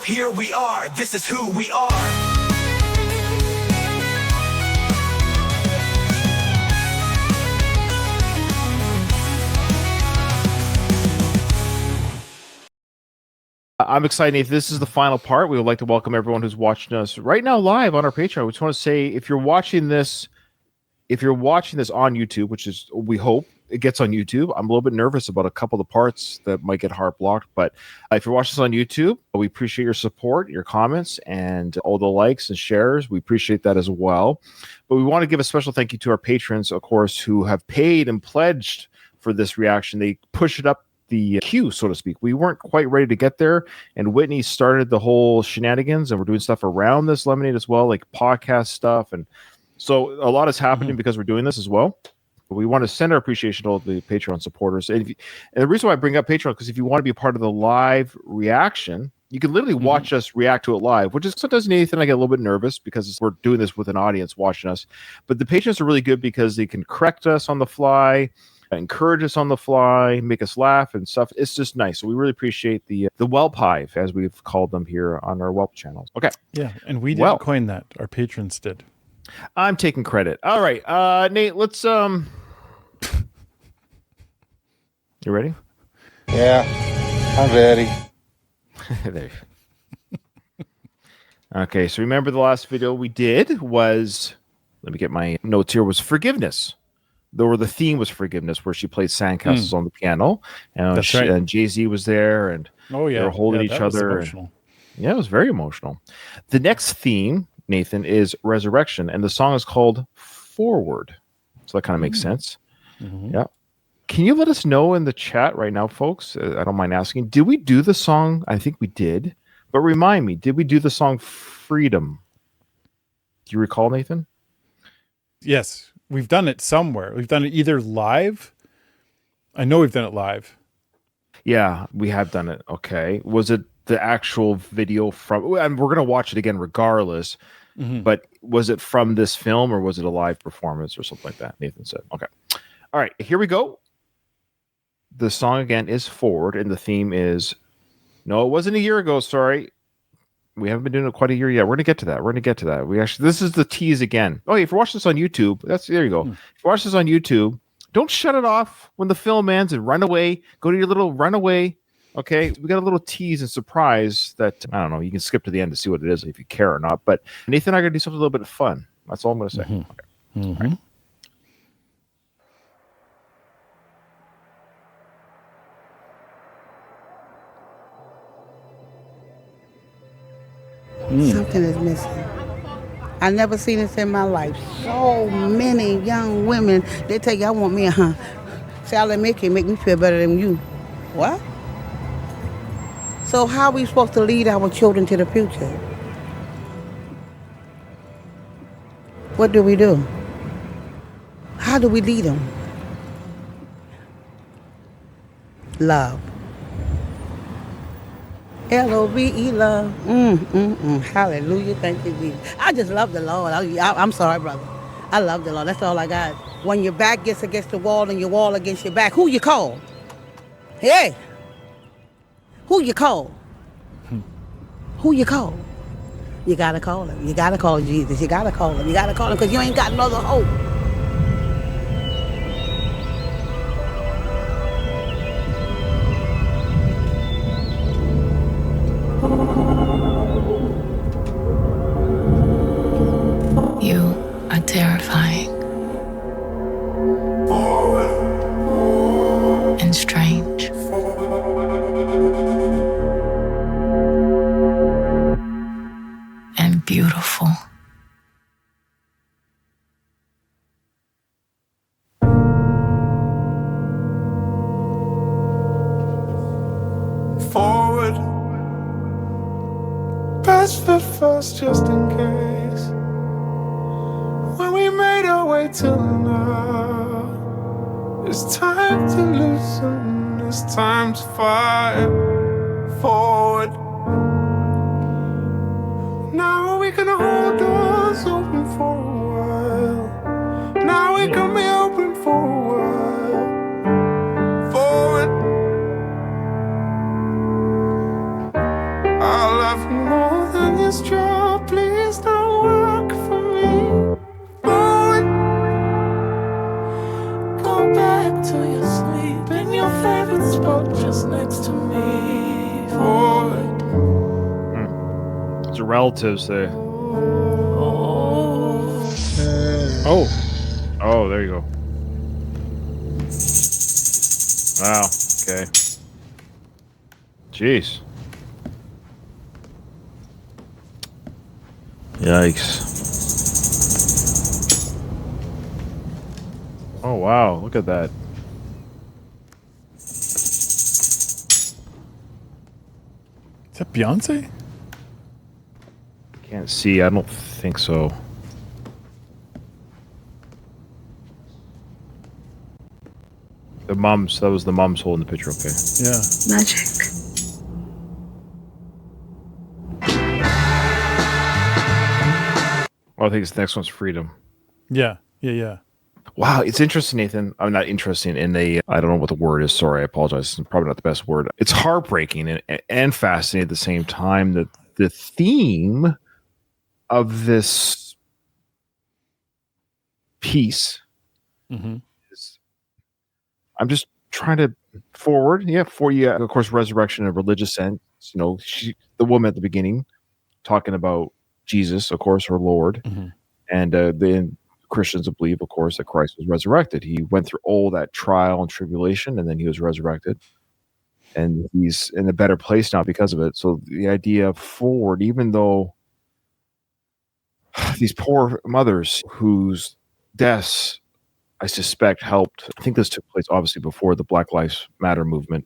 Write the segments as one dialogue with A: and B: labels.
A: Here we are, this is who we are.
B: I'm excited. If this is the final part, we would like to welcome everyone who's watching us right now live on our Patreon. We just want to say, if you're watching this on YouTube, which is, we hope it gets on YouTube. I'm a little bit nervous about a couple of the parts that might get hard blocked, but if you're watching this on YouTube, we appreciate your support, your comments, and all the likes and shares. We appreciate that as well. But we want to give a special thank you to our patrons, of course, who have paid and pledged for this reaction. They push it up the queue, so to speak. We weren't quite ready to get there, and Whitney started the whole shenanigans, and we're doing stuff around this Lemonade as well, like podcast stuff, and so a lot is happening because we're doing this as well. But we want to send our appreciation to all the Patreon supporters. And the reason why I bring up Patreon, because if you want to be a part of the live reaction, you can literally watch us react to it live, which is sometimes Nathan and I get a little bit nervous because we're doing this with an audience watching us. But the patrons are really good because they can correct us on the fly, encourage us on the fly, make us laugh and stuff. It's just nice. So we really appreciate the Whelp Hive, as we've called them here on our Whelp channels. Okay.
C: Yeah, and we didn't coin that. Our patrons did.
B: I'm taking credit. All right, Nate, let's You ready?
D: Yeah, I'm ready.
B: There. Okay, so remember the last video we did was, let me get my notes here, was forgiveness. The theme was forgiveness, where she played sandcastles on the piano, and
C: That's right.
B: And Jay-Z was there, and they were holding each other. Yeah, it was very emotional. The next theme, Nathan, is resurrection, and the song is called Forward. So that kind of makes sense. Yeah. Can you let us know in the chat right now, folks? I don't mind asking. Did we do the song? I think we did. But remind me, did we do the song Freedom? Do you recall, Nathan?
C: Yes. We've done it somewhere. We've done it either live. I know we've done it live.
B: Yeah, we have done it. Okay. Was it the actual video from, and we're going to watch it again regardless, but was it from this film or was it a live performance or something like that? Nathan said. Okay. All right, here we go. The song again is Forward, and the theme is, no, it wasn't a year ago. Sorry. We haven't been doing it quite a year yet. We're going to get to that. We actually, this is the tease again. Oh, if you watch this on YouTube, there you go. If you watch this on YouTube, don't shut it off when the film ends and run away. Go to your little runaway. Okay. We got a little tease and surprise that, I don't know, you can skip to the end to see what it is if you care or not. But Nathan and I are going to do something a little bit of fun. That's all I'm going to say. Okay. All right.
E: Something is missing. I never seen this in my life. So many young women, they tell you, I want me a Sally Mae can make me feel better than you. What? So how are we supposed to lead our children to the future? What do we do? How do we lead them? Love. L-O-V-E, love. Hallelujah. Thank you, Jesus. I just love the Lord. I'm sorry, brother. I love the Lord. That's all I got. When your back gets against the wall and your wall against your back, who you call? Hey! Who you call? Who you call? You gotta call him. You gotta call Jesus. You gotta call him. You gotta call him because you ain't got no other hope.
F: You are terrifying and strange. And beautiful.
G: Forward, best foot first, just in case. When we made our way till now, it's time to loosen, it's time to fight. Forward, now we can hold doors open for a while. Now we can be open for a while. Forward, our love have more than this job. Please don't work for me. Forward. Go back to your sleep in your favorite spot just next to me. Forward.
B: It's relatives there.
C: Oh,
B: Oh, there you go. Wow. Okay. Jeez. Yikes. Oh, wow. Look at that.
C: is that Beyonce?
B: Can't see. I don't think so. The mums. That was the mums holding the picture. Okay.
C: Yeah.
F: Magic.
B: Well, I think this next one's Freedom.
C: Yeah. Yeah. Yeah.
B: Wow, it's interesting, Nathan. I'm not interesting in a. I don't know what the word is. Sorry, I apologize. It's probably not the best word. It's heartbreaking and fascinating at the same time. That the theme of this piece
C: Mm-hmm.
B: is. I'm just trying to forward. Yeah, for you. Of course, resurrection in a religious sense. You know, the woman at the beginning, talking about Jesus, of course, her Lord,
C: Mm-hmm.
B: and then Christians believe, of course, that Christ was resurrected. He went through all that trial and tribulation, and then he was resurrected, and he's in a better place now because of it. So the idea of forward, even though these poor mothers whose deaths, I suspect, helped. I think this took place obviously before the Black Lives Matter movement.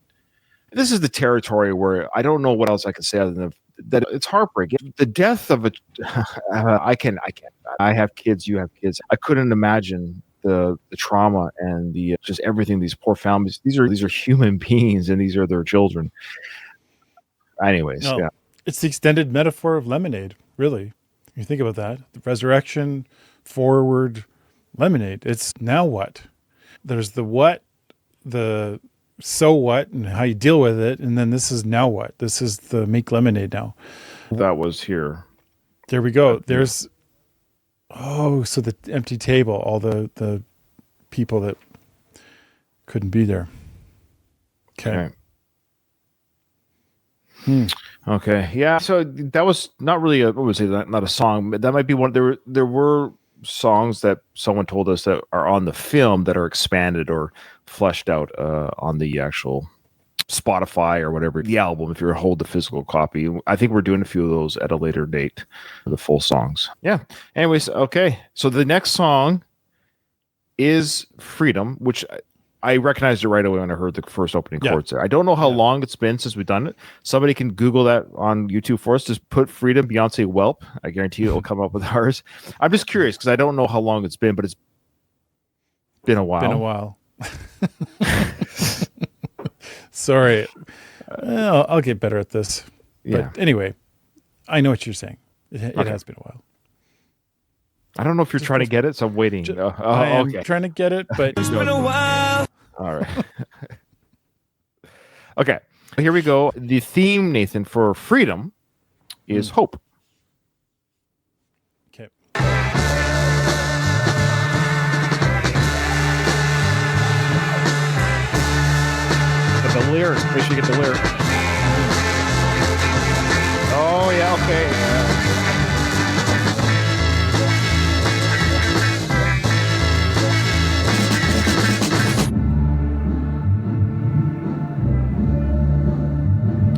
B: This is the territory where I don't know what else I can say other than that it's heartbreaking. The death of a, I can't. I have kids. You have kids. I couldn't imagine the trauma and the just everything. These poor families. These are human beings, and these are their children. Anyways,
C: No,
B: yeah.
C: it's the extended metaphor of lemonade, really. You think about that. The resurrection, forward, lemonade. It's now what? There's the what, the so what, and how you deal with it. And then this is now what? This is the make lemonade now.
B: That was here.
C: There we go. There's, so the empty table, all the people that couldn't be there. Okay.
B: Okay. Yeah. So that was not really not a song, but that might be one. There were songs that someone told us that are on the film that are expanded or fleshed out on the actual Spotify or whatever, the album, if you hold the physical copy. I think we're doing a few of those at a later date, the full songs. Yeah. Anyways, okay. So the next song is Freedom, which I recognized it right away when I heard the first opening chords there. I don't know how long it's been since we've done it. Somebody can Google that on YouTube for us. Just put Freedom Beyonce Whelp. I guarantee you it'll come up with ours. I'm just curious because I don't know how long it's been, but it's been a while.
C: Been a while. Sorry. I'll get better at this.
B: Yeah.
C: But anyway, I know what you're saying. It has been a while.
B: I don't know if you're trying to get it, so I'm waiting.
C: I am
B: Okay.
C: trying to get it, but
A: It's been a while.
B: All right. Okay. Here we go. The theme, Nathan, for Freedom is hope.
C: okay.
B: But the lyrics, make sure you get the lyrics. Oh, yeah, okay.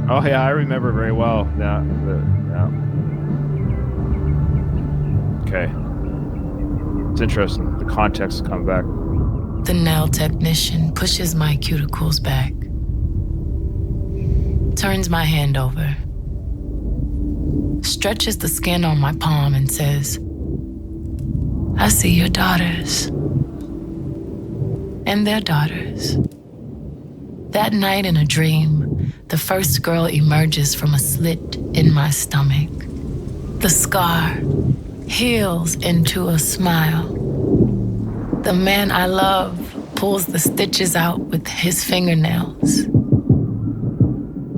B: Oh, yeah, I remember very well. Yeah. Okay. It's interesting. The context is coming back.
F: The nail technician pushes my cuticles back, turns my hand over, stretches the skin on my palm and says, I see your daughters and their daughters. That night in a dream, the first girl emerges from a slit in my stomach. The scar heals into a smile. The man I love pulls the stitches out with his fingernails.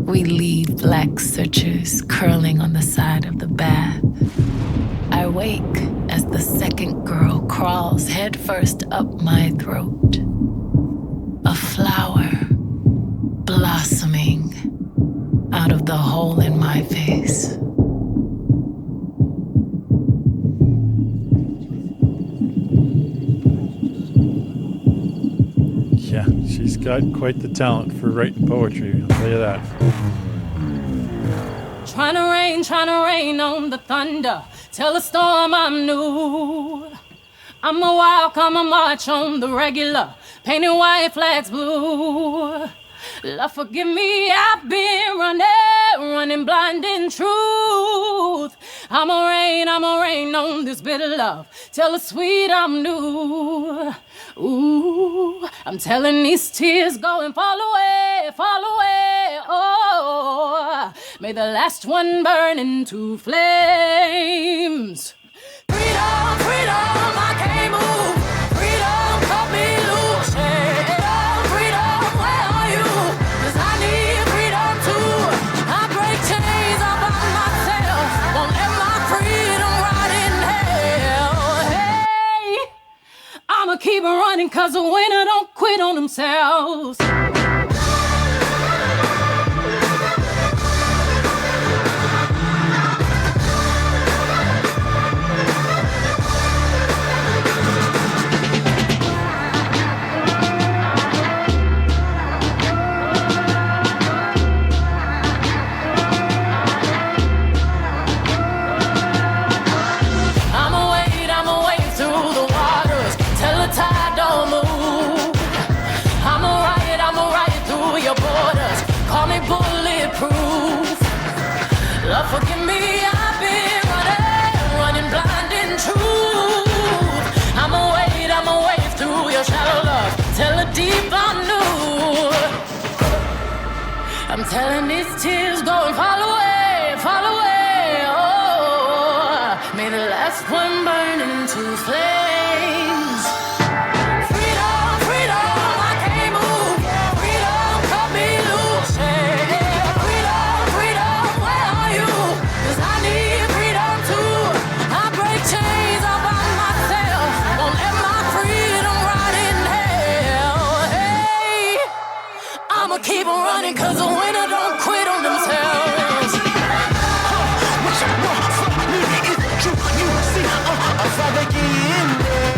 F: We leave black sutures curling on the side of the bath. I wake as the second girl crawls headfirst up my throat. A flower blossoming out of the hole in my face.
C: Yeah, she's got quite the talent for writing poetry, I'll tell you that.
H: Trying to rain on the thunder. Tell the storm I'm new. I'm a wild, come a march on the regular. Painting white flags blue. Lord, forgive me, I've been running blind in truth. I'm a rain on this bitter love. Tell the sweet I'm new. Ooh, I'm telling these tears go and fall away, oh. May the last one burn into flames. Freedom, freedom, I can't move. Freedom, cut me loose. Freedom, where are you? 'Cause I need freedom too. I break chains all by myself. Won't let my freedom rot in hell. Hey, I'ma keep running 'cause the winner don't quit on themselves. I'ma wade through the waters till the tide don't move. I'ma ride through your borders. Call me bulletproof. Lord, forgive me, I've been running blind in truth. I'ma wade through your shallow love till the deep I'm new. I'm telling these tears go and fall away, oh. May the last one burn into flames. Freedom, freedom, I can't move. Freedom, cut me loose. Freedom, freedom, where are you? 'Cause I need freedom too. I break chains all by myself. Won't let my freedom rot in hell. Hey, I'ma keep on running 'cause the winner don't quit on themselves.
G: What you want from me? Is it true? You see, I'll rather get in there.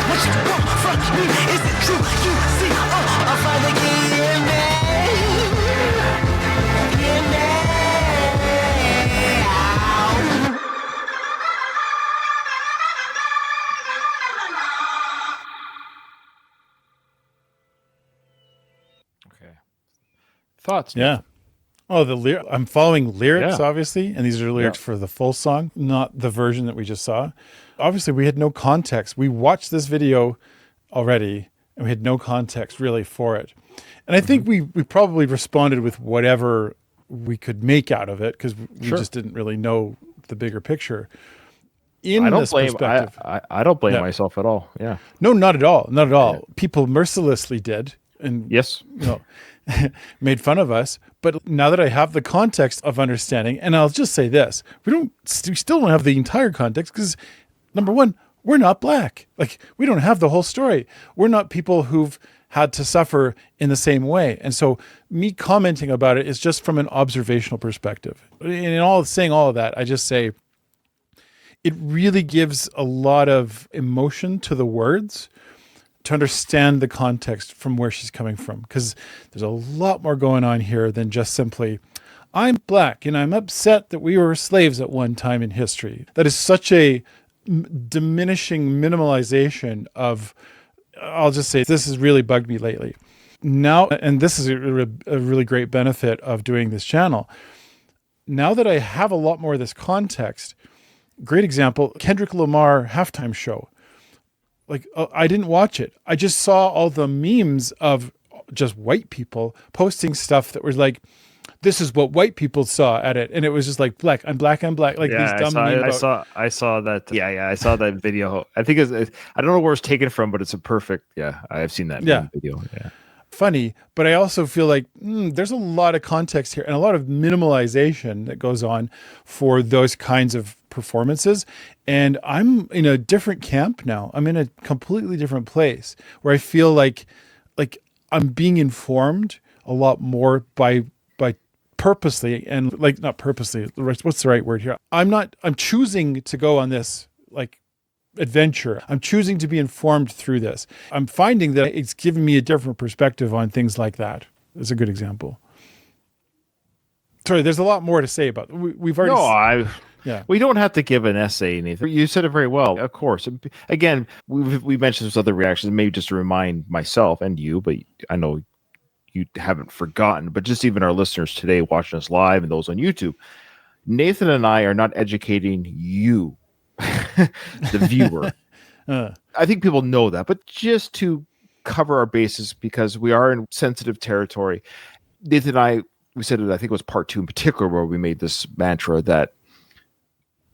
G: What you want from me? Is it true? You see, I'll rather get in there. In there.
B: Okay. Thoughts? Nick?
C: Yeah. Oh, I'm following lyrics,
B: Yeah.
C: obviously, and these are lyrics
B: Yeah.
C: for the full song, not the version that we just saw. Obviously, we had no context. We watched this video already, and we had no context really for it. And I think we probably responded with whatever we could make out of it because we
B: Sure.
C: just didn't really know the bigger picture.
B: I don't
C: This
B: blame.
C: perspective,
B: I don't blame
C: Yeah.
B: myself at all. Yeah.
C: no, not at all, not at all. People mercilessly did, and
B: Yes.
C: you know, made fun of us. But now that I have the context of understanding, and I'll just say this, we still don't have the entire context because number one, we're not black. Like we don't have the whole story. We're not people who've had to suffer in the same way. And so me commenting about it is just from an observational perspective. And in saying all of that, I just say it really gives a lot of emotion to the words to understand the context from where she's coming from. Because there's a lot more going on here than just simply, I'm black and I'm upset that we were slaves at one time in history. That is such a diminishing minimalization of, I'll just say, this has really bugged me lately. Now, and this is a really great benefit of doing this channel. Now that I have a lot more of this context, great example, Kendrick Lamar halftime show. Like, I didn't watch it. I just saw all the memes of just white people posting stuff that was like, this is what white people saw at it. And it was just like, I'm black. Like these dumb memes.
B: I saw that. Yeah. I saw that video. I think I don't know where it's taken from, but it's a perfect. Yeah. I've seen that
C: Yeah.
B: video. Yeah.
C: funny, but I also feel like there's a lot of context here and a lot of minimalization that goes on for those kinds of performances. And I'm in a different camp now. I'm in a completely different place where I feel like I'm being informed a lot more by purposely, and like, not purposely, what's the right word here? I'm choosing to go on this like adventure. I'm choosing to be informed through this. I'm finding that it's giving me a different perspective on things like that. It's a good example. Sorry, there's a lot more to say about it. We've already...
B: We don't have to give an essay, Nathan. You said it very well. Of course. Again, we mentioned those other reactions, maybe just to remind myself and you, but I know you haven't forgotten, but just even our listeners today watching us live and those on YouTube, Nathan and I are not educating you, the viewer. I think people know that, but just to cover our bases, because we are in sensitive territory, Nathan and I, we said it, I think it was part 2 in particular, where we made this mantra that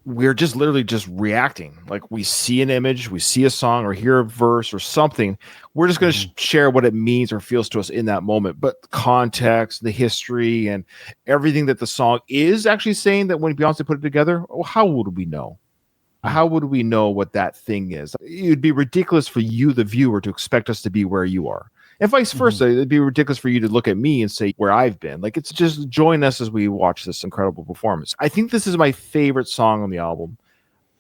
B: we're just literally just reacting. Like, we see an image, we see a song or hear a verse or something. We're just going to share what it means or feels to us in that moment. But context, the history, and everything that the song is actually saying, that when Beyonce put it together, how would we know? How would we know what that thing is? It would be ridiculous for you, the viewer, to expect us to be where you are. And vice versa. It'd be ridiculous for you to look at me and say where I've been. Like, it's just join us as we watch this incredible performance. I think this is my favorite song on the album.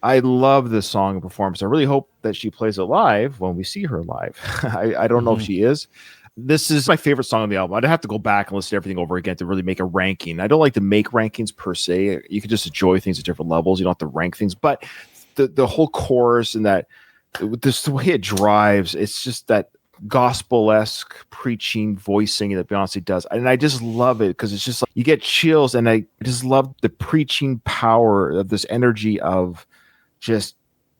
B: I love this song and performance. I really hope that she plays it live when we see her live. I don't know if she is. This is my favorite song on the album. I'd have to go back and listen to everything over again to really make a ranking. I don't like to make rankings per se. You can just enjoy things at different levels. You don't have to rank things. But the whole chorus and that, the way it drives, it's just that gospel-esque preaching voice singing that Beyonce does, and I just love it because it's just like you get chills, and I just love the preaching power of this energy of just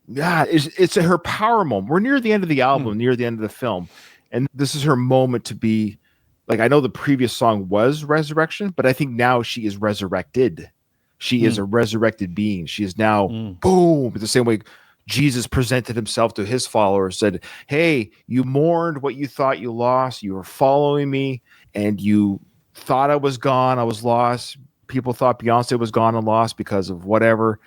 B: it's her power moment. We're near the end of the album, near the end of the film, and this is her moment to be like, I know the previous song was Resurrection, but I think now she is resurrected. She is a resurrected being. She is now boom, the same way Jesus presented himself to his followers, said, hey, you mourned what you thought you lost. You were following me and you thought I was gone. I was lost. People thought Beyonce was gone and lost because of whatever,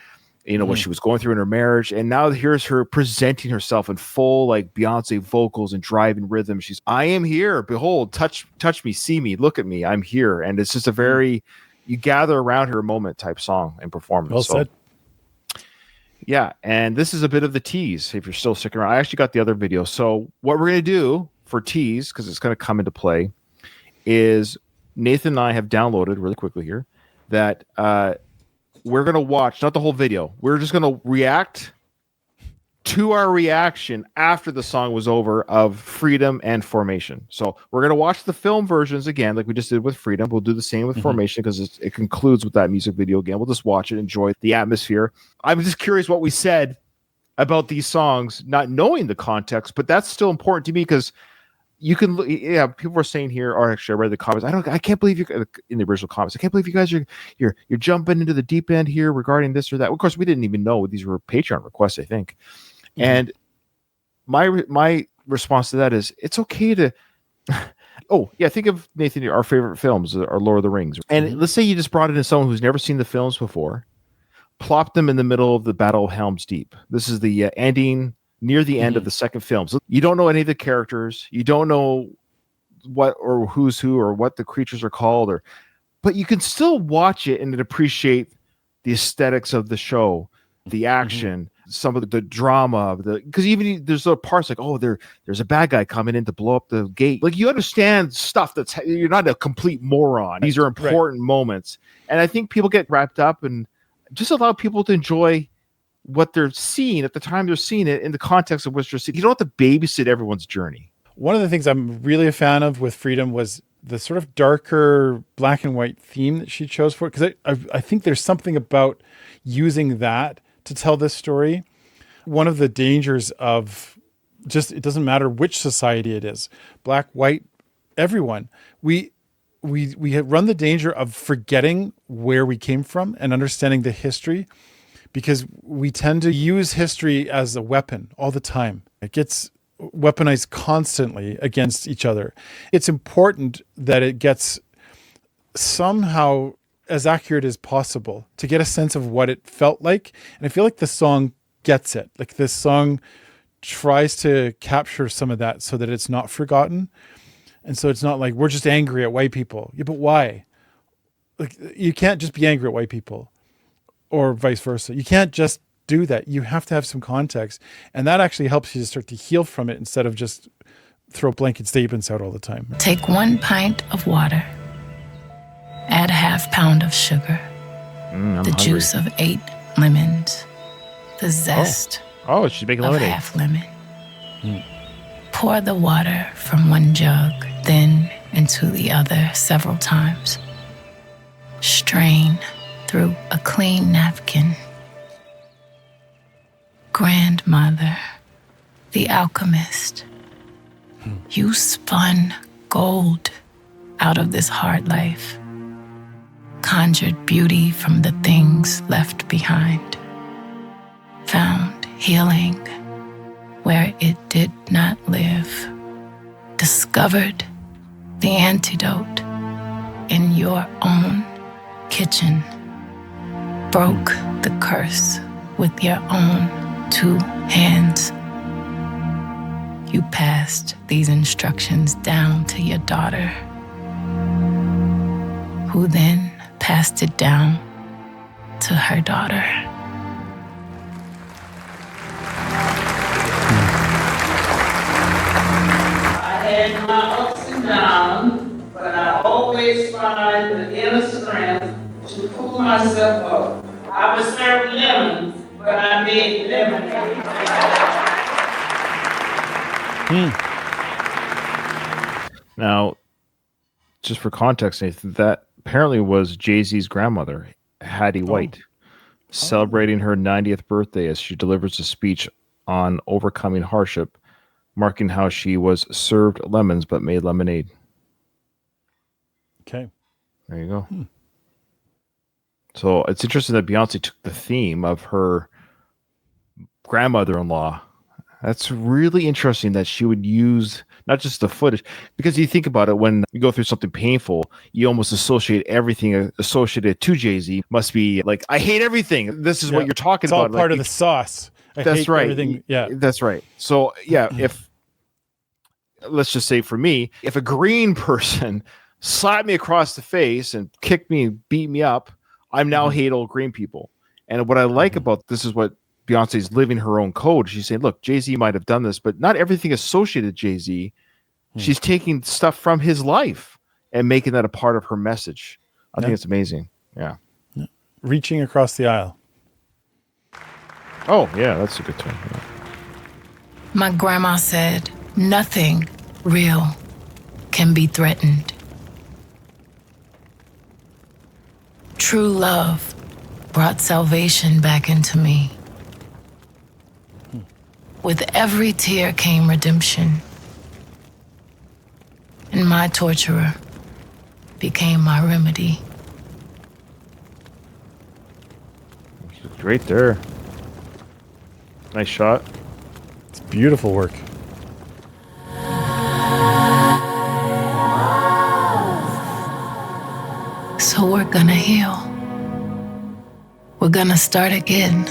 B: what she was going through in her marriage. And now here's her presenting herself in full, like, Beyonce vocals and driving rhythm. She's, I am here. Behold, touch me, see me, look at me. I'm here. And it's just a very, you gather around her moment type song and performance.
C: Well said.
B: Yeah, and this is a bit of the tease, if you're still sticking around. I actually got the other video. So what we're going to do for tease, because it's going to come into play, is Nathan and I have downloaded really quickly here that we're going to watch, not the whole video. We're just going to react to our reaction after the song was over of Freedom and Formation. So we're going to watch the film versions again, like we just did with Freedom. We'll do the same with Formation because it concludes with that music video again. We'll just watch it, enjoy the atmosphere. I'm just curious what we said about these songs, not knowing the context, but that's still important to me because you can, people were saying here, or actually I read the comments. I can't believe you, in the original comments, I can't believe you guys you're jumping into the deep end here regarding this or that. Of course, we didn't even know these were Patreon requests, I think. And my response to that is, it's okay to think of, Nathan, our favorite films are Lord of the Rings. And let's say you just brought in someone who's never seen the films before, plopped them in the middle of the Battle of Helm's Deep. This is the ending, near the end of the second film. So you don't know any of the characters. You don't know what or who's who or what the creatures are called, but you can still watch it and appreciate the aesthetics of the show, the action, some of the drama of because even there's little parts like, there's a bad guy coming in to blow up the gate. Like, you understand stuff you're not a complete moron. These are important moments. And I think people get wrapped up and just allow people to enjoy what they're seeing at the time they're seeing it in the context of what they're seeing. You don't have to babysit everyone's journey.
C: One of the things I'm really a fan of with Freedom was the sort of darker black and white theme that she chose for it. Because I think there's something about using that to tell this story. One of the dangers of it doesn't matter which society it is, black, white, everyone, we run the danger of forgetting where we came from and understanding the history, because we tend to use history as a weapon all the time. It gets weaponized constantly against each other. It's important that it gets somehow as accurate as possible to get a sense of what it felt like. And I feel like the song gets it. Like this song tries to capture some of that so that it's not forgotten. And so it's not like we're just angry at white people. Yeah, but why? Like you can't just be angry at white people or vice versa. You can't just do that. You have to have some context. And that actually helps you to start to heal from it instead of just throw blanket statements out all the time.
F: Take 1 pint of water, add a ½ pound of sugar, the juice of 8 lemons, the zest
B: Oh, she's making
F: of
B: lemonade.
F: half lemon. Pour the water from 1 jug, then into the other several times. Strain through a clean napkin. Grandmother, the alchemist, you spun gold out of this hard life, conjured beauty from the things left behind, found healing where it did not live, discovered the antidote in your own kitchen, broke the curse with your own 2 hands. You passed these instructions down to your daughter, who then passed it down to her daughter.
I: I had my ups and downs, but I always find the inner strength to pull myself up. I would serve lemons, but I made lemonade.
B: Now, just for context, Nathan, that apparently was Jay-Z's grandmother, Hattie White, celebrating her 90th birthday as she delivers a speech on overcoming hardship, marking how she was served lemons but made lemonade.
C: Okay.
B: There you go. So it's interesting that Beyonce took the theme of her grandmother-in-law. That's really interesting that she would use not just the footage, because you think about it, when you go through something painful, you almost associate everything associated to Jay-Z must be like, I hate everything. This is what you're talking
C: It's
B: about.
C: all part
B: like,
C: of the sauce. I
B: that's
C: hate
B: right.
C: everything. Yeah.
B: That's right. So yeah, if let's just say for me, if a green person slapped me across the face and kicked me and beat me up, I'm now hate all green people. And what I like about this is what Beyonce's living her own code. She's saying, look, Jay-Z might have done this, but not everything associated with Jay-Z. She's taking stuff from his life and making that a part of her message. I think it's amazing. Yeah.
C: Reaching across the aisle.
B: Oh, yeah, that's a good term. Yeah.
F: My grandma said, nothing real can be threatened. True love brought salvation back into me. With every tear came redemption. And my torturer became my remedy.
B: Right there. Nice shot.
C: It's beautiful work.
F: So we're gonna heal. We're gonna start again.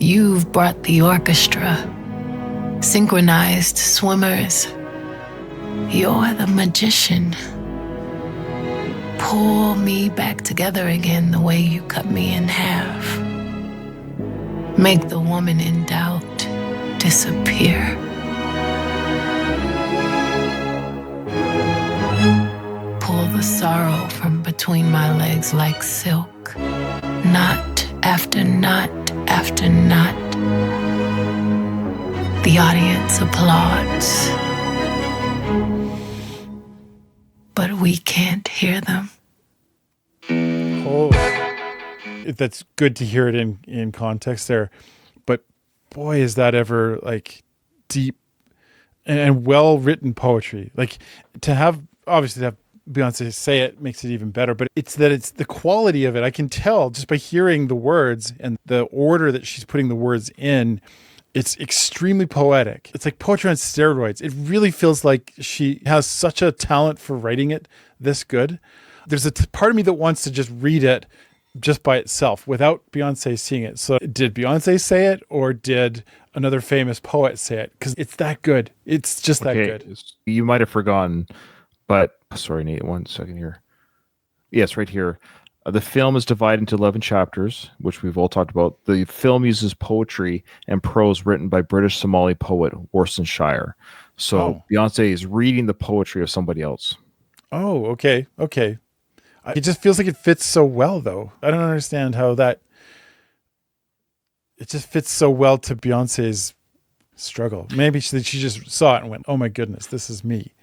F: You've brought the orchestra, synchronized swimmers. You're the magician. Pull me back together again the way you cut me in half. Make the woman in doubt disappear. Pull the sorrow from between my legs like silk. Knot after knot after knot. The audience applauds. But we can't hear them.
C: Oh, that's good to hear it in context there. But boy, is that ever like deep and well written poetry. Like to have, obviously to have Beyonce say it makes it even better, but it's the quality of it. I can tell just by hearing the words and the order that she's putting the words in. It's extremely poetic. It's like poetry on steroids. It really feels like she has such a talent for writing it this good. There's a part of me that wants to just read it just by itself without Beyonce seeing it. So did Beyonce say it or did another famous poet say it? Because it's that good. It's just that good.
B: You might have forgotten, but sorry, Nate, 1 second here. Yes, right here. The film is divided into 11 chapters, which we've all talked about. The film uses poetry and prose written by British Somali poet Warsan Shire. So Beyonce is reading the poetry of somebody else.
C: Oh, okay. Okay. It just feels like it fits so well, though. I don't understand how that... It just fits so well to Beyonce's struggle. Maybe she just saw it and went, oh my goodness, this is me.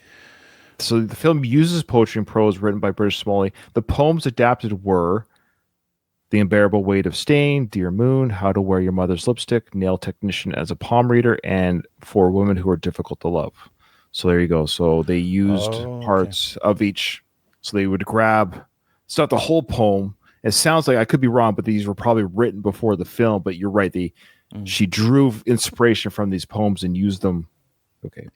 B: So the film uses poetry and prose written by British Somali. The poems adapted were The Unbearable Weight of Stain, Dear Moon, How to Wear Your Mother's Lipstick, Nail Technician as a Palm Reader, and For Women Who Are Difficult to Love. So there you go. So they used parts of each. So they would grab, it's not the whole poem. It sounds like, I could be wrong, but these were probably written before the film, but you're right. She drew inspiration from these poems and used them. Okay.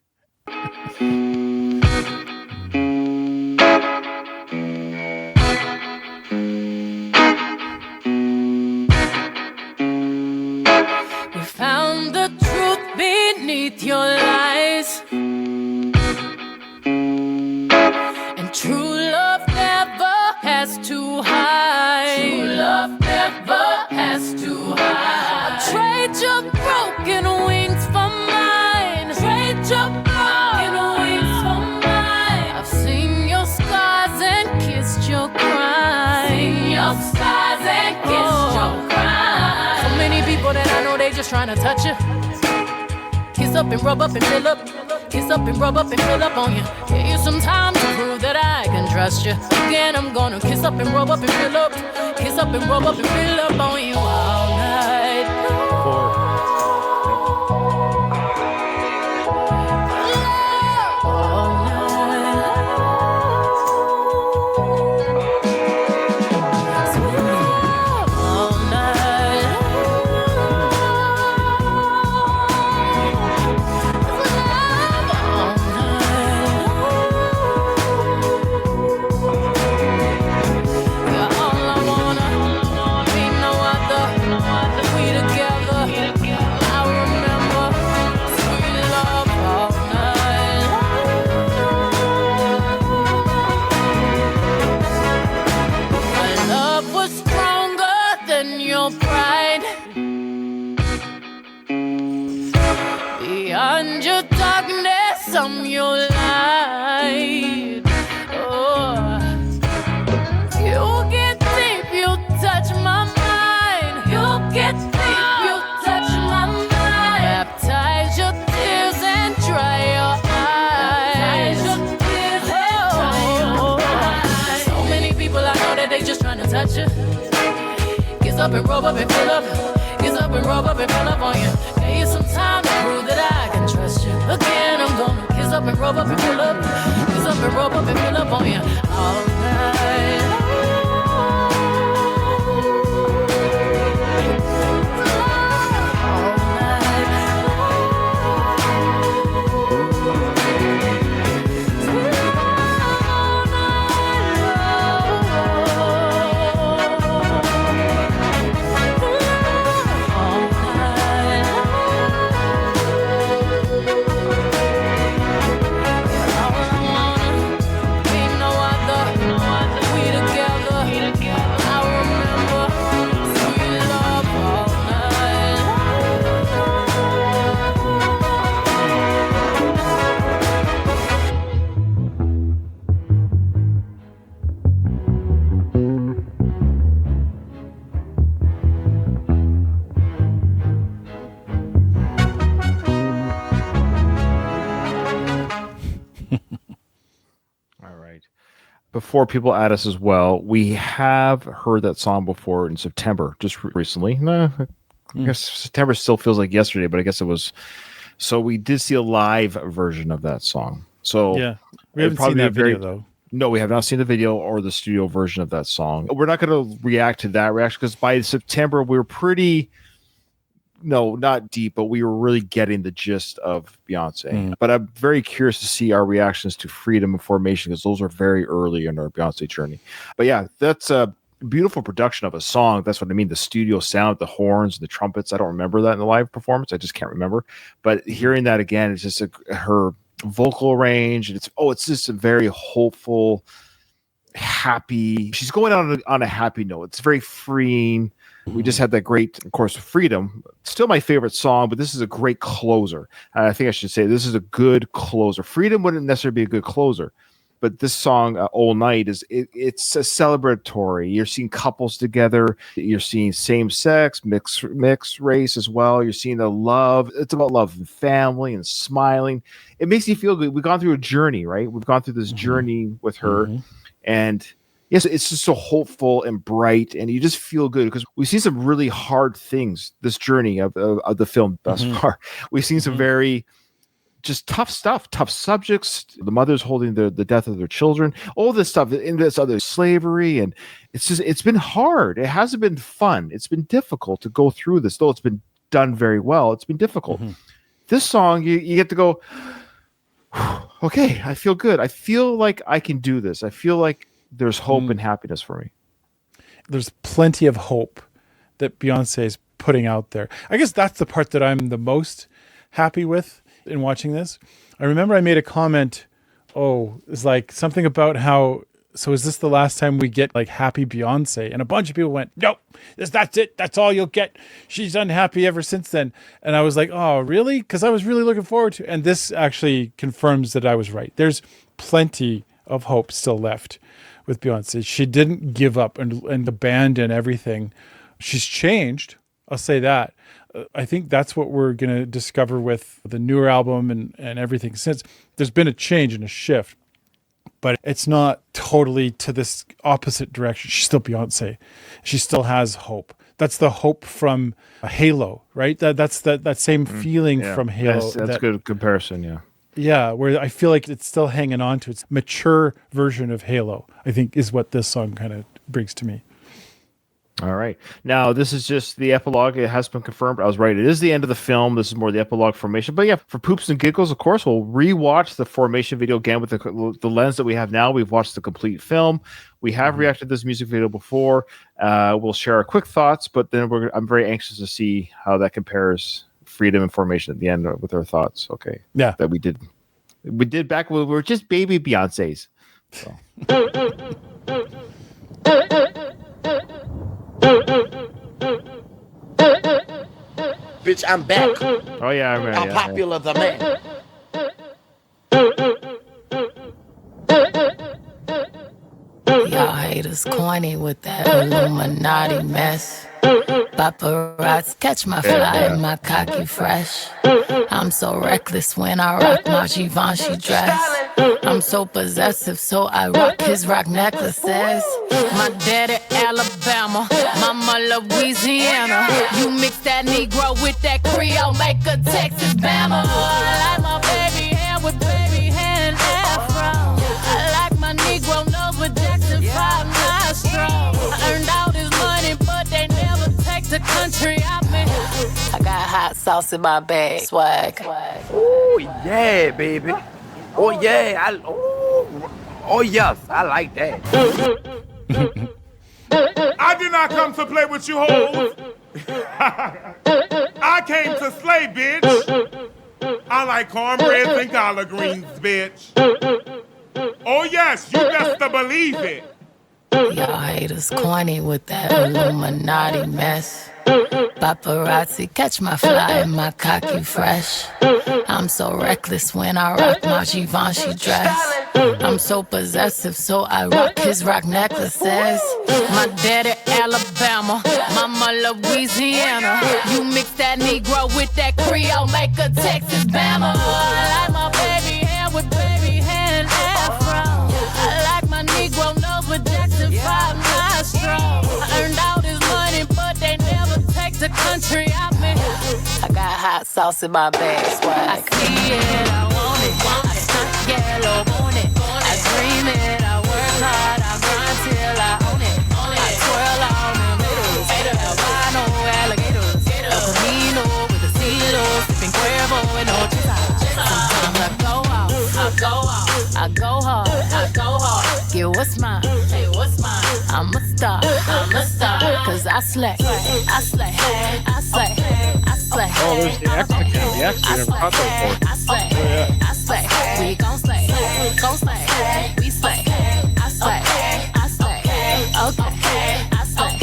H: We found the truth beneath your lies, and true love never has to hide. True love never has to hide. I'll trade your broken wings for mine. Trade your broken wings for mine. I've seen your scars and kissed your cries. Seen your scars and kissed your cries. So many people that I know, they just trying to touch you. Kiss up and rub up and fill up. Kiss up and rub up and fill up on you. Give you some time to prove that I can trust you. Again, I'm gonna kiss up and rub up and fill up. Kiss up and rub up and fill up on you all night. All night. Sweet love all night. Beyond your darkness, I'm your light. Oh, you get deep, you touch my mind. You get deep, you touch my mind. Baptize your tears and dry your eyes. Baptize your tears and dry your eyes. So many people I know that they just trying to touch you. Kiss up and rub up and fill up. Kiss up and rub up and fill up on you. Give you some time to prove that I can trust you. Again, I'm gonna kiss up and rub up and fill up. Kiss up and rub up and fill up on you all night.
B: Before people add us as well, we have heard that song before in September, just recently. I guess September still feels like yesterday, but I guess it was. So we did see a live version of that song. So
C: yeah, we haven't seen that video though.
B: No, we have not seen the video or the studio version of that song. We're not going to react to that reaction because by September we were pretty no, not deep, but we were really getting the gist of Beyonce. But I'm very curious to see our reactions to Freedom and Formation, because those are very early in our Beyonce journey. But yeah, that's a beautiful production of a song. That's what I mean. The studio sound, the horns, the trumpets. I don't remember that in the live performance. I just can't remember. But hearing that again, it's just her vocal range. It's just a very hopeful, happy. She's going on a happy note. It's very freeing. We just had that great, of course, Freedom. Still my favorite song, but this is a great closer. I think I should say this is a good closer. Freedom wouldn't necessarily be a good closer, but this song, All Night, it's a celebratory. You're seeing couples together. You're seeing same sex, mixed race as well. You're seeing the love. It's about love and family and smiling. It makes you feel good. We've gone through a journey, right? We've gone through this journey with her, and yes, it's just so hopeful and bright, and you just feel good because we've seen some really hard things this journey of the film thus far. We've seen some very just tough stuff, tough subjects. The mothers holding the death of their children, all this stuff, in this other slavery, and it's been hard. It hasn't been fun. It's been difficult to go through this, though it's been done very well. It's been difficult. This song, you get to go, okay, I feel good. I feel like I can do this. I feel like there's hope and happiness for me.
C: There's plenty of hope that Beyonce is putting out there. I guess that's the part that I'm the most happy with in watching this. I remember I made a comment, it's like something about how, so is this the last time we get like happy Beyonce? And a bunch of people went, nope, that's it. That's all you'll get. She's unhappy ever since then. And I was like, oh, really? Because I was really looking forward to, and this actually confirms that I was right. There's plenty of hope still left with Beyonce. She didn't give up and abandon everything. She's changed. I'll say that. I think that's what we're going to discover with the newer album and everything since. There's been a change and a shift, but it's not totally to this opposite direction. She's still Beyonce. She still has hope. That's the hope from Halo, right? That's that same feeling from Halo.
B: That's a good comparison, yeah.
C: Yeah, where I feel like it's still hanging on to its mature version of Halo, I think is what this song kind of brings to me.
B: All right. Now, this is just the epilogue. It has been confirmed. I was right. It is the end of the film. This is more the epilogue Formation. But yeah, for poops and giggles, of course, we'll rewatch the Formation video again with the lens that we have now. We've watched the complete film. We have reacted to this music video before. We'll share our quick thoughts, but then I'm very anxious to see how that compares Freedom and Formation at the end with our thoughts. Okay.
C: Yeah.
B: That we did back when we were just baby Beyoncés. So.
J: Bitch, I'm back.
B: Oh yeah, I remember.
J: How popular the man.
F: Y'all haters corny with that Illuminati mess. Paparazzi catch my fly and my cocky fresh. I'm so reckless when I rock my Givenchy dress. I'm so possessive, so I rock his rock necklaces. My daddy Alabama, mama Louisiana. You mix that Negro with that Creole, make a Texas Bama. I like my baby hair with baby hair and afro. I like my Negro nose with Jackson 5 nostrils. I earned all this money, but they never take the country out me. I got hot sauce in my bag, swag.
J: Oh yeah, baby. Oh yeah, oh yes, I like that.
K: I did not come to play with you hoes. I came to slay, bitch. I like cornbread and collard greens, bitch. Oh yes, you best to believe it.
F: Y'all haters corny with that Illuminati mess. Paparazzi catch my fly and my cocky fresh. I'm so reckless when I rock my Givenchy dress. I'm so possessive, so I rock his rock necklaces. My daddy Alabama, mama Louisiana. You mix that Negro with that Creole, make a Texas Bama. I like my baby hair with baby hair and afro. I like my Negro nose with Jackson 5 nostrils. I earned all this money, but they never take the country out me. I got hot sauce in my bag, swag. I see it, I want it. I stunt yellow, want it. I dream it, I work hard, I grind till I own it. I twirl on them haters, albino alligators, El Camino star, I'm a star. Cause I slay, I slay, I slay, I slay.
B: Oh, there's the X account. The X, we never caught that before.
F: I slay, I slay, we gon' slay, we slay, I slay, I slay, okay, I slay,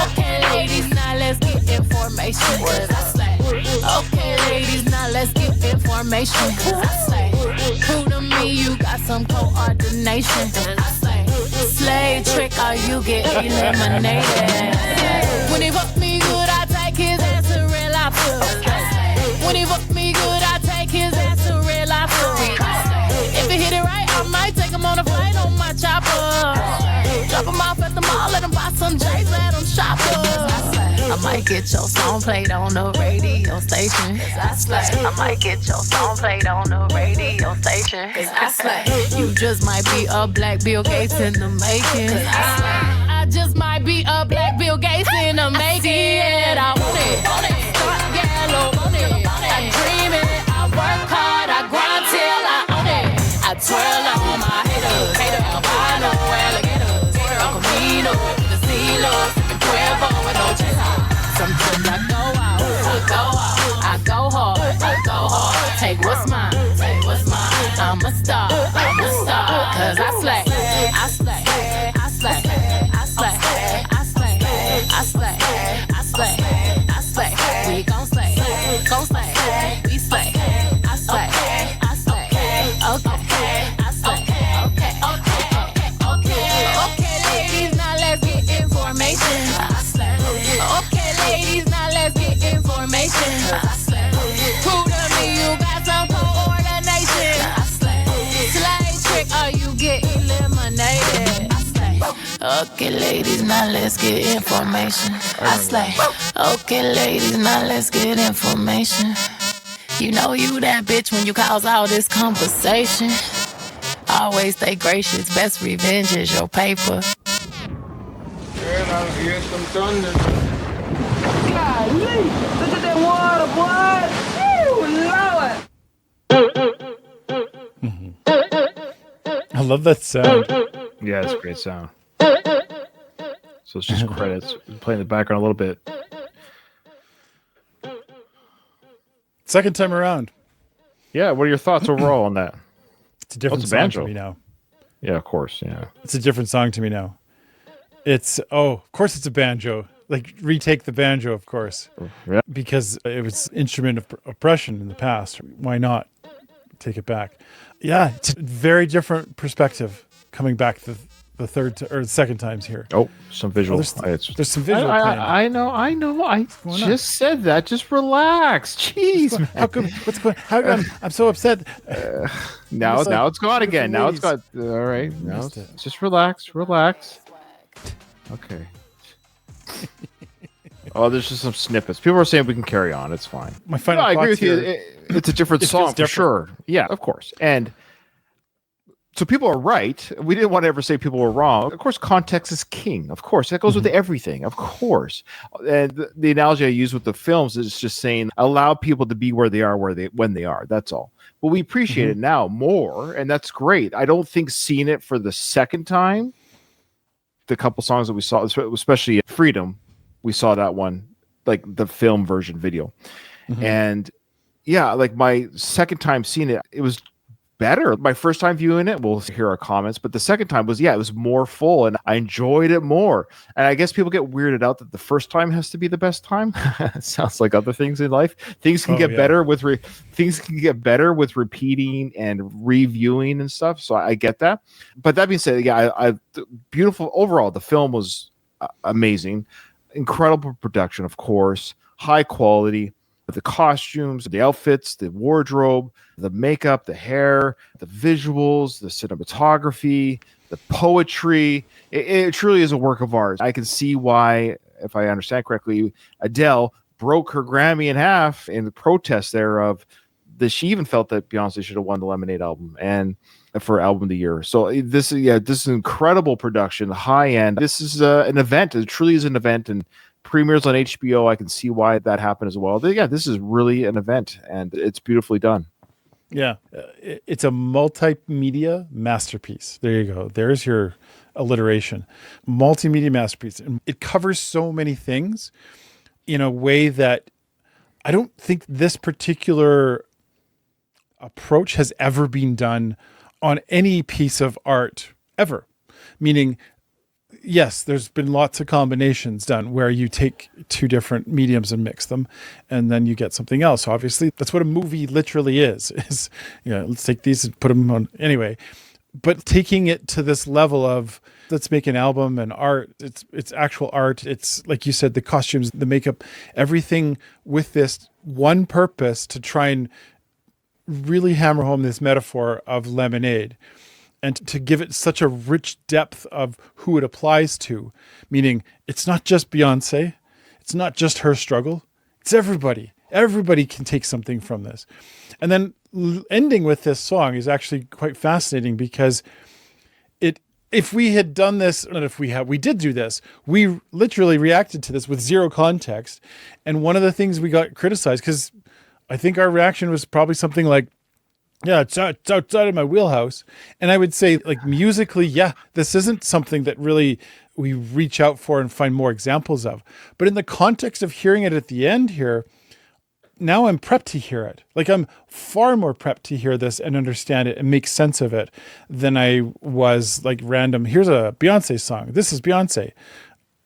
F: okay, ladies, now let's get information, cause I slay. Okay, ladies, now let's get information, cause I slay. Prove to me you got some coordination, cause I slay. Slay trick or you get eliminated. When he fuck me good, I take his ass to real life. When he fuck me good, I take his ass to real life. If he hit it right, I might take him on a flight on my chopper. Drop him off at the mall, let him buy some J's, let him shop up. I might get your song played on the radio station. I might get your song played on the radio station. I slay. You just might be a black Bill Gates in the making. I just might be a black Bill Gates in the making. I want it. Start yellow. I dream it. I work hard. I grind till I own it. I twirl on my haters. Albino alligators. El Camino, the CeeLo, sipping Cuervo with no chaser. Sometimes I go out, I go hard, take what's mine, I'm a star, cause I slay, I slay, I slay, I slay, I slay, I slay, I slay, I slay, we gon' slay, we slay, I slay, okay, I slay, okay, ladies, now let's get information, I slay, okay, ladies, now let's get information, I slay, prove to me you got some coordination, I slay, slay trick or you get eliminated, I slay, okay, ladies, now let's get information, I slay, okay, ladies, now let's get information, you know you that bitch when you cause all this conversation, always stay gracious, best revenge is your paper.
L: Girl, I hear some thunder.
G: Golly, look at that water, boy. Ooh, Lord.
C: I love that sound.
B: Yeah, it's a great sound. So it's just credits. Playing the background a little bit.
C: Second time around.
B: Yeah, what are your thoughts overall on that?
C: It's a different
B: it's a
C: song
B: banjo.
C: to me now.
B: Yeah, of course. Yeah.
C: It's a different song to me now. It's, of course it's a banjo. Like, retake the banjo, of course.
B: Yeah.
C: Because it was instrument of oppression in the past. Why not take it back? Yeah, it's a very different perspective coming back the third or the second times here.
B: Oh, some visual.
C: There's some visual playing.
B: I know. I just said that. Just relax. Jeez, man.
C: How come? What's going? I'm so upset.
B: Now it's gone again. Now it's gone. All right. Now just relax. Okay. Oh, there's just some snippets. People are saying we can carry on. It's fine.
C: My final
B: I agree
C: thoughts
B: with you.
C: here-
B: It's a different
C: It
B: song
C: feels
B: for
C: different.
B: sure. Yeah, of course. And so people are right. We didn't want to ever say people were wrong. Of course, context is king. Of course, that goes with everything. Of course. And the analogy I use with the films is just saying allow people to be where they are, when they are. That's all. But we appreciate it now more, and that's great. I don't think seeing it for the second time, the couple songs that we saw, especially Freedom, we saw that one, like the film version video. And yeah, like my second time seeing it, it was better. My first time viewing it, we'll hear our comments, but the second time was, it was more full and I enjoyed it more. And I guess people get weirded out that the first time has to be the best time. It sounds like other things in life. Things can get better with repeating and reviewing and stuff. So I get that. But that being said, I beautiful overall. The film was amazing, incredible production, of course, high quality. The costumes, the outfits, the wardrobe, the makeup, the hair, the visuals, the cinematography, the poetry. It truly is a work of art. I can see why, if I understand correctly, Adele broke her Grammy in half in the protest thereof. That she even felt that Beyonce should have won the Lemonade album and for album of the year. So this is incredible production, high end. This is an event. It truly is an event, and premieres on HBO. I can see why that happened as well. Yeah, this is really an event, and it's beautifully done.
C: Yeah, it's a multimedia masterpiece. There you go. There's your alliteration, multimedia masterpiece. And it covers so many things in a way that I don't think this particular approach has ever been done on any piece of art ever. Meaning, yes, there's been lots of combinations done where you take two different mediums and mix them, and then you get something else. Obviously, that's what a movie literally is, let's take these and put them on anyway. But taking it to this level of, let's make an album and art, it's actual art. It's like you said, the costumes, the makeup, everything with this one purpose to try and really hammer home this metaphor of lemonade and to give it such a rich depth of who it applies to, meaning it's not just Beyonce, it's not just her struggle, it's everybody. Everybody can take something from this. And then ending with this song is actually quite fascinating because if we had done this, and we did do this, we literally reacted to this with zero context. And one of the things we got criticized, because I think our reaction was probably something like, yeah, it's outside of my wheelhouse. And I would say, like, musically, yeah, this isn't something that really we reach out for and find more examples of. But in the context of hearing it at the end here, now I'm prepped to hear it. Like, I'm far more prepped to hear this and understand it and make sense of it than I was like random. Here's a Beyonce song. This is Beyonce.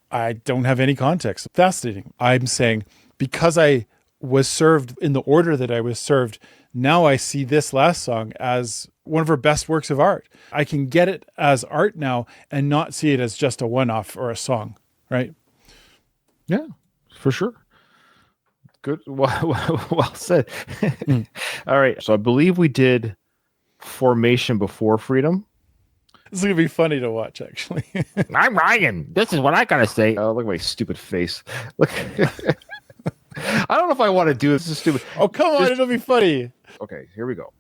C: I don't have any context. Fascinating. I'm saying because I was served in the order that I was served, now I see this last song as one of her best works of art. I can get it as art now and not see it as just a one-off or a song, right?
B: Yeah, for sure. Good. Well said. All right. So I believe we did Formation before Freedom.
C: This is going to be funny to watch, actually.
B: I'm Ryan. This is what I got to say. Oh, look at my stupid face. Look. I don't know if I want to do this. This is stupid.
C: Oh, come on. It'll be funny.
B: Okay, here we go.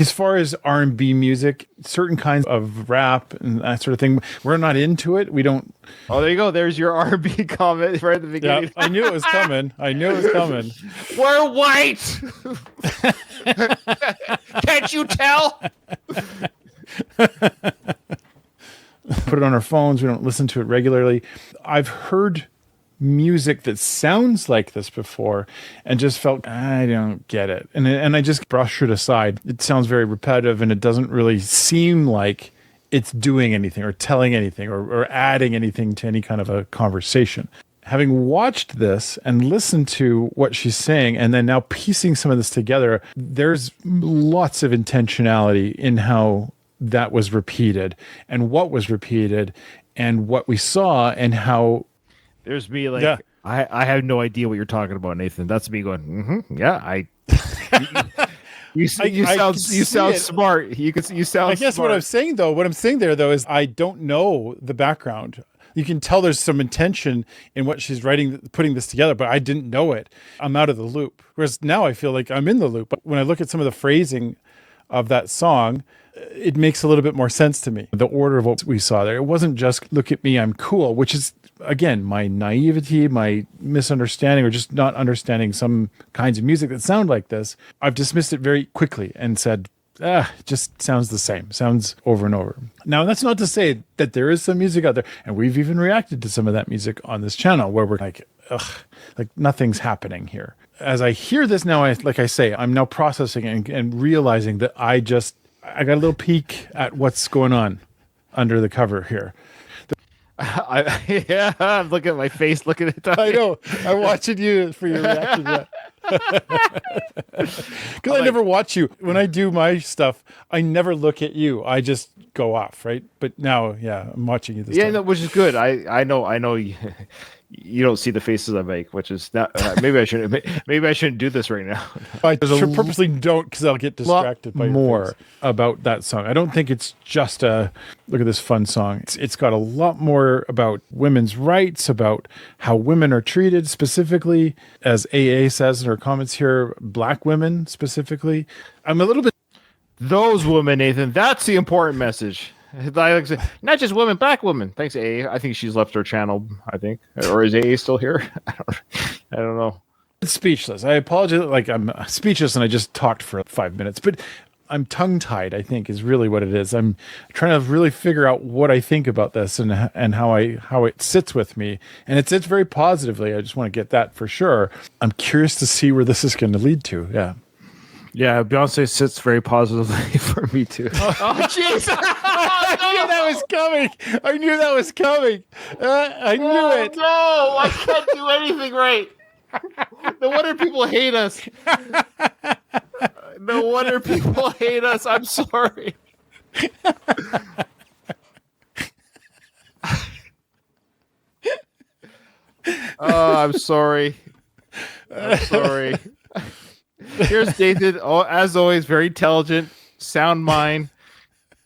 C: As far as R&B music, certain kinds of rap and that sort of thing, we're not into it. We don't.
B: Oh, there you go. There's your R&B comment right at the beginning.
C: Yeah, I knew it was coming.
B: We're white. Can't you tell?
C: Put it on our phones. We don't listen to it regularly. I've heard music that sounds like this before and just felt, I don't get it. And I just brush it aside. It sounds very repetitive and it doesn't really seem like it's doing anything or telling anything or adding anything to any kind of a conversation. Having watched this and listened to what she's saying and then now piecing some of this together, there's lots of intentionality in how that was repeated and what was repeated and what we saw and how.
B: There's me like, yeah. I have no idea what you're talking about, Nathan. That's me going, yeah, you sound smart. You sound.
C: I guess
B: smart.
C: what I'm saying there is I don't know the background. You can tell there's some intention in what she's writing, putting this together, but I didn't know it. I'm out of the loop. Whereas now I feel like I'm in the loop. But when I look at some of the phrasing of that song, it makes a little bit more sense to me. The order of what we saw there. It wasn't just look at me, I'm cool, which is, again, my naivety, my misunderstanding, or just not understanding some kinds of music that sound like this. I've dismissed it very quickly and said, it just sounds the same, sounds over and over. Now, that's not to say that there is some music out there, and we've even reacted to some of that music on this channel where we're like, like nothing's happening here. As I hear this now, like I say, I'm now processing and realizing that I got a little peek at what's going on under the cover here.
B: I'm looking at my face, looking at it.
C: I know. I'm watching you for your reaction to that. Because I never watch you. When I do my stuff, I never look at you. I just go off, right? But now, yeah, I'm watching you this time.
B: No, which is good. I know you don't see the faces I make, which is not. Maybe I shouldn't do this right now.
C: I purposely don't, because I'll get distracted by more about that song. I don't think it's just a look at this fun song. It's got a lot more about women's rights, about how women are treated specifically, as AA says in her comments here, black women specifically. I'm a little bit.
B: Those women, Nathan. That's the important message. Not just women, black women. Thanks, AA. I think she's left her channel, I think. Or is AA still here? I don't know.
C: Speechless. I apologize. Like, I'm speechless and I just talked for 5 minutes. But I'm tongue tied, I think is really what it is. I'm trying to really figure out what I think about this and how it sits with me. And it sits very positively. I just want to get that for sure. I'm curious to see where this is going to lead to. Yeah.
B: Yeah, Beyonce sits very positively for me too.
C: Oh, jeez. I knew that was coming. I knew that was coming. I knew it.
B: No, I can't do anything right. No wonder people hate us. No wonder people hate us. I'm sorry. Oh, I'm sorry. I'm sorry. Here's Nathan. Oh, as always, very intelligent, sound mind.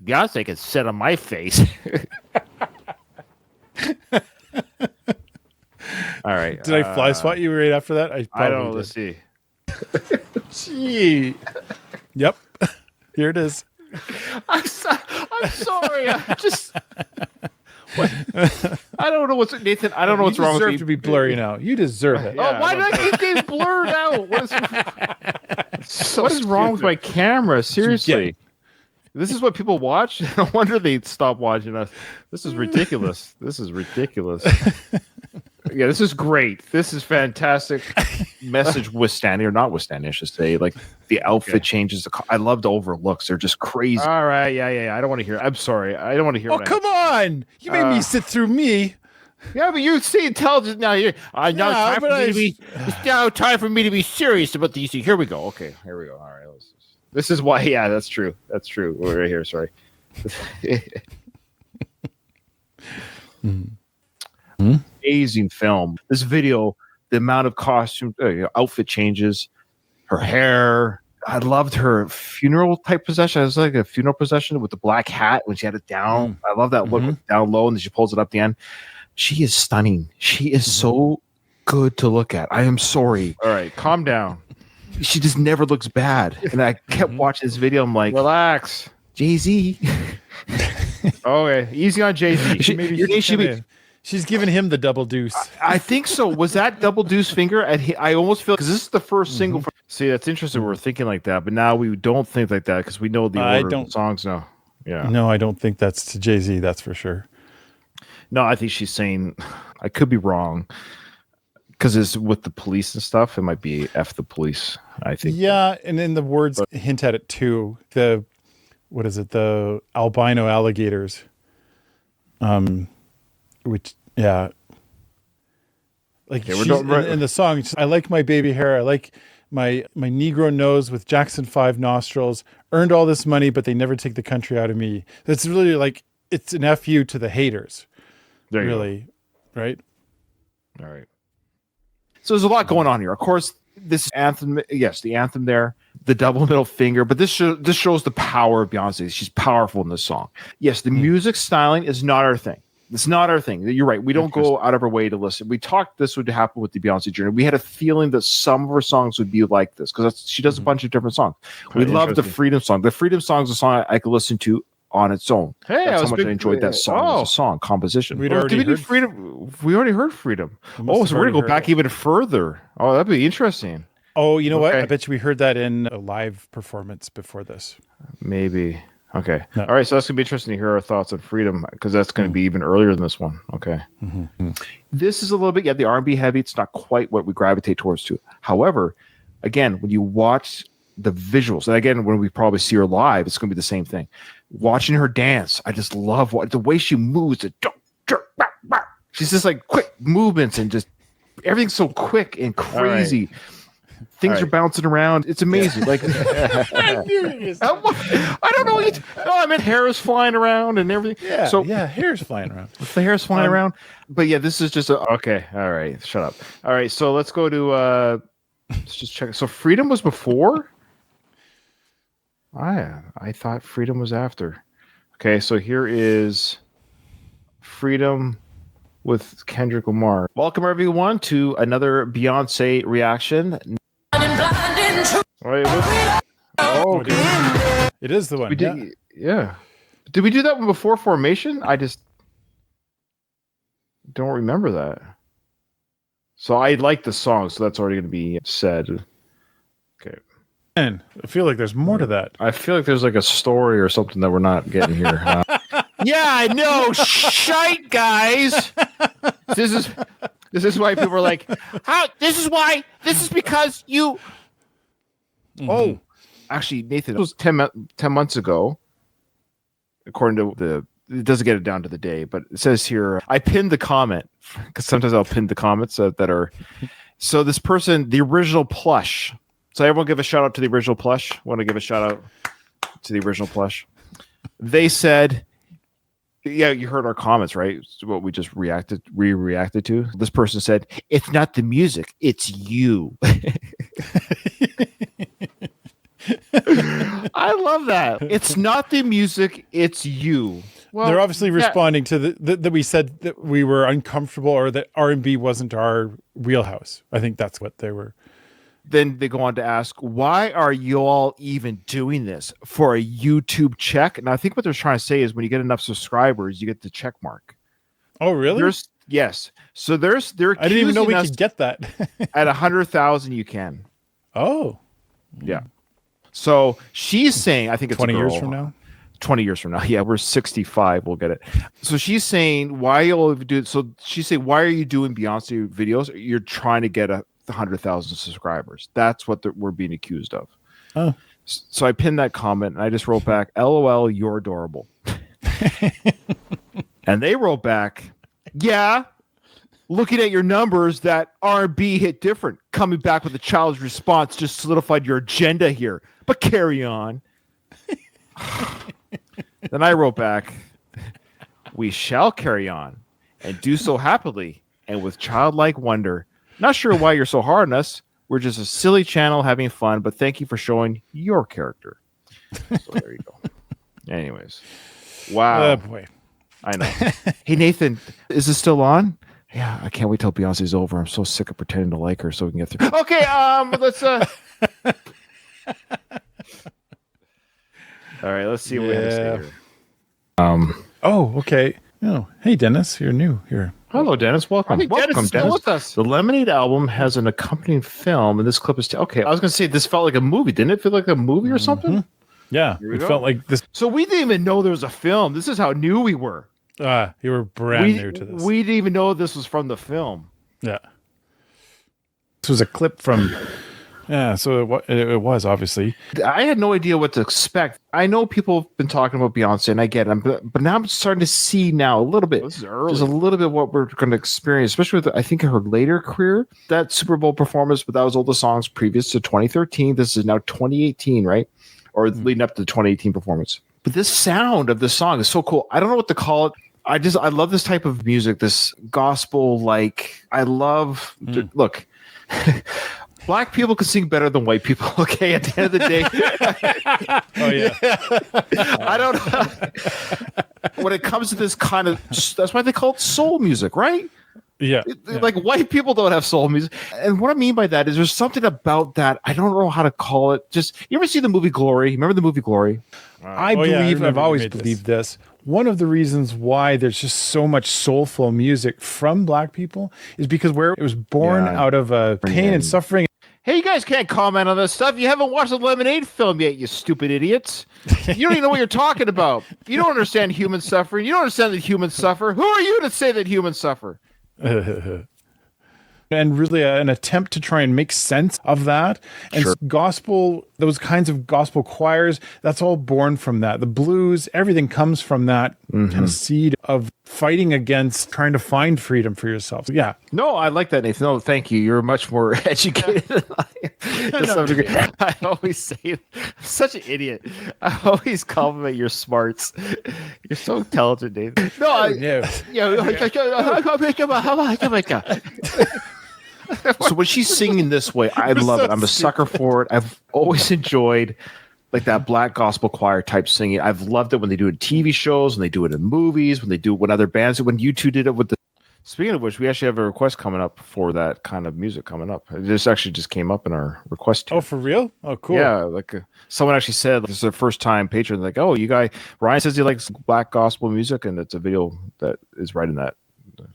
B: Beyonce can sit on my face. All right.
C: Did I fly swat you right after that?
B: I don't know. Let's see.
C: Gee. Yep. Here it is.
B: I'm sorry. I just. I don't know what's Nathan. I don't know what's wrong with
C: you.
B: You.
C: Deserve to be blurry now. You deserve it.
B: Oh, why did I keep getting blurred out? What is wrong with my camera? Seriously. This is what people watch? No wonder they stop watching us. This is ridiculous. This is ridiculous. Yeah, this is great. This is fantastic. Message withstanding or not withstanding, I should say. Like the outfit changes. I love the overlooks. They're just crazy. All right. Yeah. I don't want to hear. I'm sorry. I don't want to hear.
C: Oh, come on. You made me sit through me.
B: Yeah, but you see intelligent now. Now time for me to be serious about these things. Here we go. Okay, here we go. All right. This is why. Yeah, that's true. That's true. We're right here. Sorry. Amazing film. This video, the amount of costume, outfit changes, her hair. I loved her funeral type possession. It was like a funeral possession with the black hat when she had it down. I love that look down low and then she pulls it up the end. She is stunning. She is so good to look at. I am sorry. All right, calm down. She just never looks bad. And I kept watching this video. I'm like, relax, Jay-Z. Okay, easy on Jay-Z.
C: She's giving him the double deuce.
B: I think so. Was that double deuce finger? I almost feel because this is the first single. See, that's interesting. We're thinking like that, but now we don't think like that because we know the order of the songs now. Yeah.
C: No, I don't think that's to Jay-Z. That's for sure.
B: No, I think she's saying, I could be wrong. Because it's with the police and stuff, it might be F the police, I think.
C: Yeah, and then the words hint at it too. What is it? The albino alligators. Which, yeah. Like in the song, I like my baby hair. I like my Negro nose with Jackson 5 nostrils. Earned all this money, but they never take the country out of me. It's really like, it's an FU to the haters.
B: There you
C: really,
B: go.
C: Right?
B: All right. So there's a lot going on here. Of course, this anthem, yes, the anthem there, the double middle finger, but this shows the power of Beyonce. She's powerful in this song. Yes, the music styling is not our thing. It's not our thing. You're right. We don't go out of our way to listen. We talked this would happen with the Beyonce journey. We had a feeling that some of her songs would be like this because she does a bunch of different songs. We love the Freedom song. The Freedom song is a song I could listen to on its own. Hey, that's how much I enjoyed that song. As a song composition.
C: Did we do
B: Freedom? We already heard Freedom. Oh, so we're gonna go back even further. Oh, that'd be interesting.
C: Oh, you know what? I bet you we heard that in a live performance before this.
B: Maybe. Okay. No. All right. So that's gonna be interesting to hear our thoughts on Freedom because that's gonna be even earlier than this one. Okay. This is a little bit the R&B heavy. It's not quite what we gravitate towards too. However, again, when you watch the visuals, and again, when we probably see her live, it's gonna be the same thing. Watching her dance, I just love the way she moves. She's just like quick movements and just everything's so quick and crazy. Things are bouncing around. It's amazing. Like I don't know. I meant hair is flying around and everything.
C: Yeah. So hair's flying around.
B: The hair's flying around. But yeah, this is just okay. All right, shut up. All right, so let's go to let's just check. So Freedom was before. I thought Freedom was after. Okay, so here is Freedom with Kendrick Lamar. Welcome everyone to another Beyonce reaction.
C: Okay. It is the one.
B: Yeah. Did we do that one before Formation? I just don't remember that. So I like the song, so that's already going to be said. Okay.
C: Man, I feel like there's more to that.
B: I feel like there's like a story or something that we're not getting here. Yeah, I know. Shite, guys. This is why people are like, how? This is because you. Mm-hmm. Oh, actually, Nathan, it was 10 months ago. According to it doesn't get it down to the day, but it says here, I pinned the comment because sometimes I'll pin the comments that are. So this person, the original plush. So everyone give a shout out to the original plush. Want to give a shout out to the original plush? They said, yeah, you heard our comments, right? It's what we just reacted to. This person said, it's not the music, it's you. I love that. It's not the music, it's you. Well,
C: they're obviously responding to that we said that we were uncomfortable or that R&B wasn't our wheelhouse. I think that's what they were.
B: Then they go on to ask, why are you all even doing this? For a YouTube check? And I think what they're trying to say is when you get enough subscribers, you get the check mark.
C: Oh, really?
B: Yes. So they're
C: I didn't even know we could get that.
B: At 100,000, you can.
C: Oh.
B: Yeah. So she's saying, I think it's
C: 20
B: a girl.
C: years from now?
B: 20 years from now. Yeah, we're 65. We'll get it. So she's saying, why you'll do? So she's saying, why are you doing Beyonce videos? You're trying to get 100,000 subscribers. That's what we're being accused of.
C: Oh.
B: So I pinned that comment and I just wrote back, LOL, you're adorable. And they wrote back, yeah, looking at your numbers, that R&B hit different. Coming back with a child's response just solidified your agenda here. But carry on. Then I wrote back, we shall carry on and do so happily and with childlike wonder. Not sure why you're so hard on us. We're just a silly channel having fun, but thank you for showing your character. So there you go. Anyways. Wow.
C: Oh, boy.
B: I know. Hey, Nathan, is this still on? Yeah, I can't wait till Beyonce's over. I'm so sick of pretending to like her so we can get through. Okay, let's all right, let's see what we have to say here.
C: Oh, okay. Oh, hey, Dennis, you're new here.
B: Hello, Dennis. Welcome. Welcome, Dennis. With us. The Lemonade album has an accompanying film, and this clip is... okay, I was going to say, this felt like a movie. Didn't it feel like a movie or something?
C: Yeah, it felt like this.
B: So we didn't even know there was a film. This is how new we were.
C: You were brand new to this.
B: We didn't even know this was from the film.
C: Yeah. This was a clip from... Yeah, so it was, obviously.
B: I had no idea what to expect. I know people have been talking about Beyonce, and I get it, but now I'm starting to see now a little bit. This is early. There's a little bit what we're going to experience, especially with, I think, her later career. That Super Bowl performance, but that was all the songs previous to 2013. This is now 2018, right? Or leading up to the 2018 performance. But this sound of this song is so cool. I don't know what to call it. I love this type of music, this gospel, I love, look, Black people can sing better than white people. Okay, at the end of the day.
C: Oh yeah.
B: I don't know. When it comes to this kind of, that's why they call it soul music, right?
C: Yeah.
B: Like white people don't have soul music. And what I mean by that is there's something about that. I don't know how to call it. Just, you ever see the movie Glory? Remember the movie Glory?
C: I believe, I've always believed this. One of the reasons why there's just so much soulful music from Black people is because where it was born out of pain and suffering.
B: Hey, you guys can't comment on this stuff. You haven't watched the Lemonade film yet, you stupid idiots. You don't even know what you're talking about. You don't understand human suffering. You don't understand that humans suffer. Who are you to say that humans suffer?
C: And really an attempt to try and make sense of that. And gospel, those kinds of gospel choirs, that's all born from that. The blues, everything comes from that kind of seed of fighting against trying to find freedom for yourself. Yeah.
B: No, I like that, Nathan. No, thank you. You're much more educated than I am. To some degree. I always say, I'm such an idiot. I always compliment your smarts. You're so intelligent, Nathan. No, So when she's singing this way, I love it. I'm a sucker for it. I've always enjoyed like that Black gospel choir type singing. I've loved it when they do it in TV shows, when they do it in movies, when they do it when other bands do. When you two did it with the. Speaking of which, we actually have a request coming up for that kind of music coming up. This actually just came up in our request.
C: Oh, for real? Oh, cool.
B: Yeah, someone actually said this is their first time patron. Like, oh, you guys, Ryan says he likes Black gospel music, and it's a video that is right in that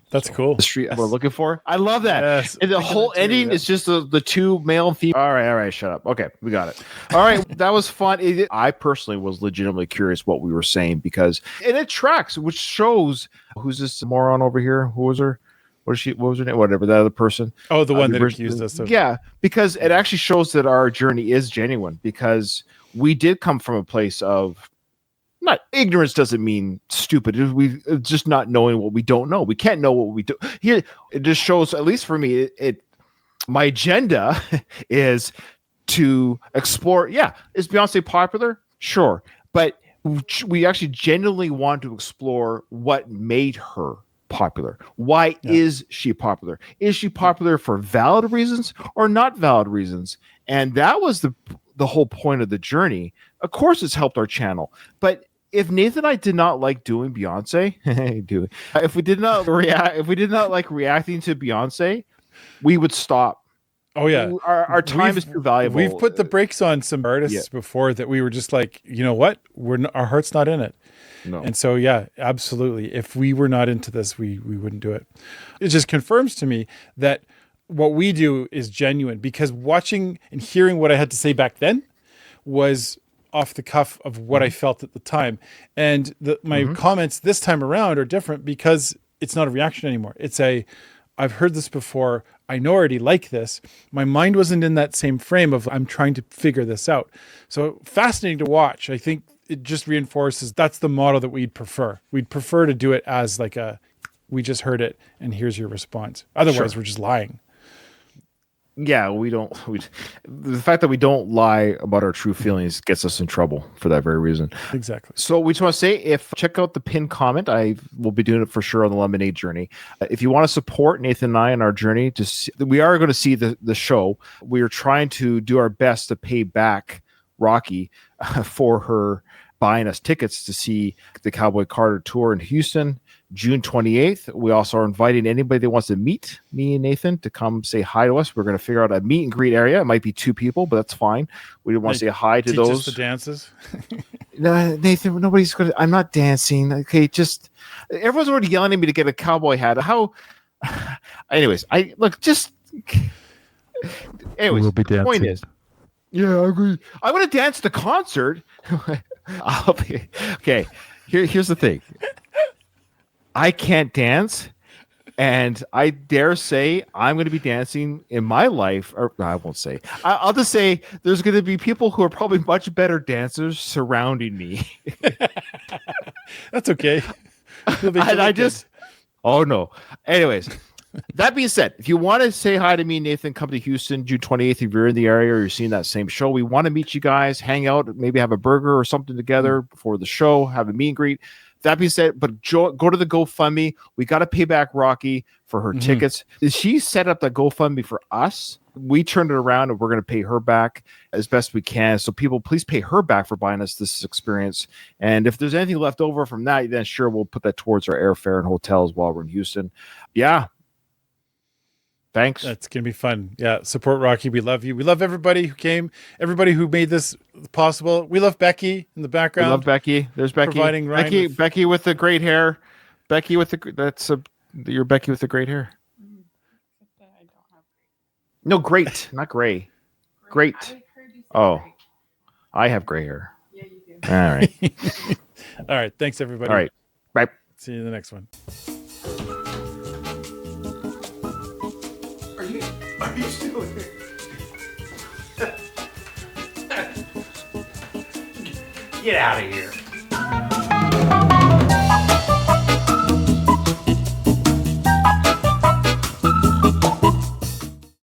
C: That's cool.
B: The street we're looking for. I love that.
C: Yes.
B: And the whole ending is just the two male and female. All right, shut up. Okay, we got it. All right, that was fun. I personally was legitimately curious what we were saying because it tracks, which shows who's this moron over here? Who was her? What was her name? Whatever, that other person.
C: Oh, the one that accused us of.
B: Yeah, because it actually shows that our journey is genuine because we did come from a place of not ignorance doesn't mean stupid. We just not knowing what we don't know. We can't know what we do. Here, it just shows, at least for me, my agenda is to explore. Yeah, is Beyonce popular? Sure, but we actually genuinely want to explore what made her popular. Why is she popular? Is she popular for valid reasons or not valid reasons? And that was the whole point of the journey. Of course, it's helped our channel, but if Nathan and I did not like doing Beyonce, if we did not like reacting to Beyonce, we would stop.
C: Oh yeah,
B: our time is too valuable.
C: We've put the brakes on some artists before that we were just like, you know what, our heart's not in it.
B: No.
C: And so yeah, absolutely. If we were not into this, we wouldn't do it. It just confirms to me that what we do is genuine because watching and hearing what I had to say back then was off the cuff of what I felt at the time. And my comments this time around are different because it's not a reaction anymore. It's I've heard this before. I know I already like this. My mind wasn't in that same frame of I'm trying to figure this out. So fascinating to watch. I think it just reinforces that's the model that we'd prefer. We'd prefer to do it as like we just heard it and here's your response. Otherwise, we're just lying.
B: Yeah, the fact that we don't lie about our true feelings gets us in trouble for that very reason.
C: Exactly.
B: So we just want to say, check out the pinned comment. I will be doing it for sure on the Lemonade journey. If you want to support Nathan and I on our journey, we are going to see the show. We are trying to do our best to pay back Rocky for her buying us tickets to see the Cowboy Carter tour in Houston, June 28th. We also are inviting anybody that wants to meet me and Nathan to come say hi to us. We're going to figure out a meet and greet area. It might be 2 people, but that's fine. We want to say hi to those.
C: The dances.
B: No, Nathan, nobody's going to. I'm not dancing. Okay, just everyone's already yelling at me to get a cowboy hat. How? Anyways, Anyways,
C: we'll be dancing.
B: The point is, yeah, I agree. I want to dance the concert. Okay. Here's the thing. I can't dance, and I dare say I'm going to be dancing in my life. Or no, I won't say. I'll just say there's going to be people who are probably much better dancers surrounding me.
C: That's okay.
B: Oh no. Anyways, that being said, if you want to say hi to me, Nathan, come to Houston, June 28th. If you're in the area or you're seeing that same show, we want to meet you guys, hang out, maybe have a burger or something together before the show, have a meet and greet. That being said, but go to the GoFundMe. We got to pay back Rocky for her tickets. She set up the GoFundMe for us. We turned it around and we're going to pay her back as best we can. So people, please pay her back for buying us this experience. And if there's anything left over from that, then sure, we'll put that towards our airfare and hotels while we're in Houston. Yeah. Thanks.
C: That's going to be fun. Yeah. Support Rocky. We love you. We love everybody who came, everybody who made this possible. We love Becky in the background.
B: We love Becky. There's Becky.
C: Providing Ryan
B: Becky with the great hair. Becky with you're Becky with the great hair. No, great, not gray. Great. Oh, I have gray hair. Yeah, you do. All right.
C: All right. Thanks, everybody.
B: All right. Bye.
C: See you in the next one.
A: Are you still here? Get out of here.